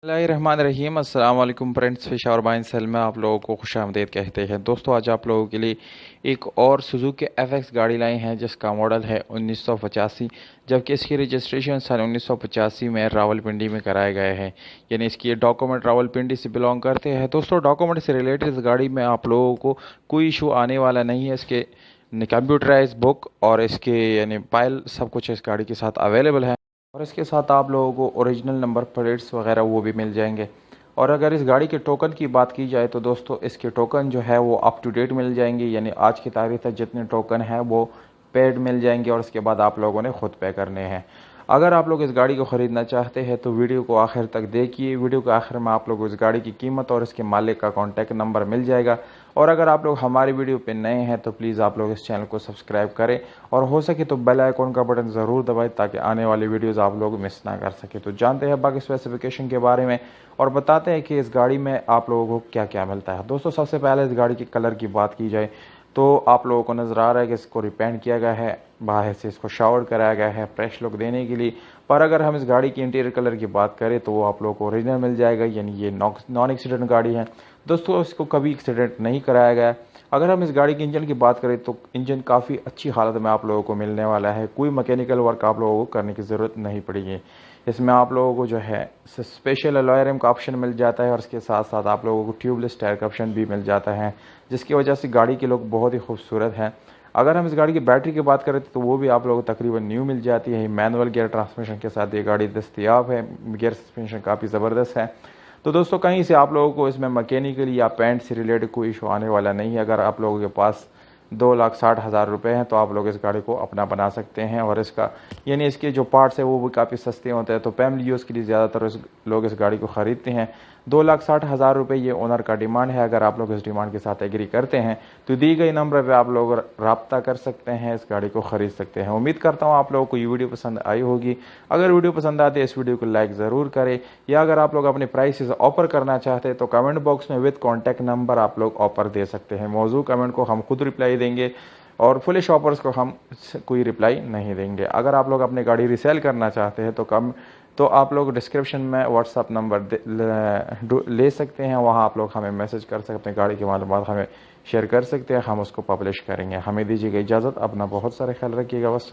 रहीम अस्सलाम वालेकुम friends, fish और बाइन सेल में आप लोगों को खुशामदीद कहते हैं। दोस्तों, आज आप लोगों के लिए एक और सुजुकी एफएक्स गाड़ी लाई हैं जिसका मॉडल है 1985, जबकि इसकी रजिस्ट्रेशन सन 1985 में रावलपिंडी में कराए गए हैं। यानी इसकी डॉक्यूमेंट रावलपिंडी से बिलोंग करते हैं। दोस्तों, डॉक्यूमेंट से रिलेटेड इस गाड़ी में आप लोगों को कोई इशू आने वाला नहीं है। इसके कंप्यूटराइज बुक और इसके यानी फाइल सब कुछ इस गाड़ी के साथ अवेलेबल है, और इसके साथ आप लोगों को ओरिजिनल नंबर प्लेट्स वगैरह वो भी मिल जाएंगे। और अगर इस गाड़ी के टोकन की बात की जाए तो दोस्तों, इसके टोकन जो है वो अप टू डेट मिल जाएंगे। यानी आज की तारीख तक जितने टोकन हैं वो पेड मिल जाएंगे, और इसके बाद आप लोगों ने खुद पे करने हैं। अगर आप लोग इस गाड़ी को ख़रीदना चाहते हैं तो वीडियो को आखिर तक देखिए। वीडियो के आखिर में आप लोग इस गाड़ी की कीमत और इसके मालिक का कॉन्टैक्ट नंबर मिल जाएगा। और अगर आप लोग हमारी वीडियो पे नए हैं तो प्लीज़ आप लोग इस चैनल को सब्सक्राइब करें, और हो सके तो बेल आइकॉन का बटन ज़रूर दबाएं ताकि आने वाली वीडियोज़ आप लोग मिस ना कर सके। तो जानते हैं बाकी स्पेसिफिकेशन के बारे में और बताते हैं कि इस गाड़ी में आप लोगों को क्या क्या मिलता है। दोस्तों, सबसे पहले इस गाड़ी के कलर की बात की जाए तो आप लोगों को नज़र आ रहा है कि इसको रिपेंट किया गया है, बाहर से इसको शावर कराया गया है फ्रेश लुक देने के लिए। पर अगर हम इस गाड़ी की इंटीरियर कलर की बात करें तो वो आप लोगों को ओरिजिनल मिल जाएगा। यानी ये नॉन एक्सीडेंट गाड़ी है। दोस्तों, इसको कभी एक्सीडेंट नहीं कराया गया। अगर हम इस गाड़ी के इंजन की बात करें तो इंजन काफ़ी अच्छी हालत में आप लोगों को मिलने वाला है। कोई मैकेनिकल वर्क आप लोगों को करने की ज़रूरत नहीं पड़ेगी। इसमें आप लोगों को जो है स्पेशल अलॉय रिम का ऑप्शन मिल जाता है, और इसके साथ साथ आप लोगों को ट्यूबलेस टायर का ऑप्शन भी मिल जाता है, जिसकी वजह से गाड़ी के लुक बहुत ही खूबसूरत है। अगर हम इस गाड़ी की बैटरी की बात करें तो वो भी आप लोगों को तकरीबन न्यू मिल जाती है। मैनुअल गियर ट्रांसमिशन के साथ ये गाड़ी दस्तियाब है। गियर सस्पेंशन काफ़ी ज़बरदस्त है। तो दोस्तों, कहीं से आप लोगों को इसमें मैकेनिकली या पेंट से रिलेटेड कोई इशू आने वाला नहीं है। अगर आप लोगों के पास 2,60,000 रुपये हैं तो आप लोग इस गाड़ी को अपना बना सकते हैं। और इसका यानी इसके जो पार्ट्स है वो भी काफ़ी सस्ते होते हैं, तो फैमिली यूज़ के लिए ज़्यादातर लोग इस गाड़ी को ख़रीदते हैं। 2,60,000 रुपये ये ओनर का डिमांड है। अगर आप लोग इस डिमांड के साथ एग्री करते हैं तो दी गई नंबर पर आप लोग रब्ता कर सकते हैं, इस गाड़ी को ख़रीद सकते हैं। उम्मीद करता हूँ आप लोगों को ये वीडियो पसंद आई होगी। अगर वीडियो पसंद आती है इस वीडियो को लाइक ज़रूर करें, या अगर आप लोग अपने प्राइसेस ऑफर करना चाहते हैं तो कमेंट बॉक्स में विद कॉन्टैक्ट नंबर आप लोग ऑफर दे सकते हैं। मौजूद कमेंट को हम खुद रिप्लाई देंगे, और फुल शॉपर्स को हम कोई रिप्लाई नहीं देंगे। अगर आप लोग अपनी गाड़ी रीसेल करना चाहते हैं तो आप लोग डिस्क्रिप्शन में व्हाट्सअप नंबर ले सकते हैं। वहाँ आप लोग हमें मैसेज कर सकते हैं, गाड़ी की मालूमात हमें शेयर कर सकते हैं, हम उसको पब्लिश करेंगे। हमें दीजिएगा इजाज़त। अपना बहुत सारा ख्याल रखिएगा। बस।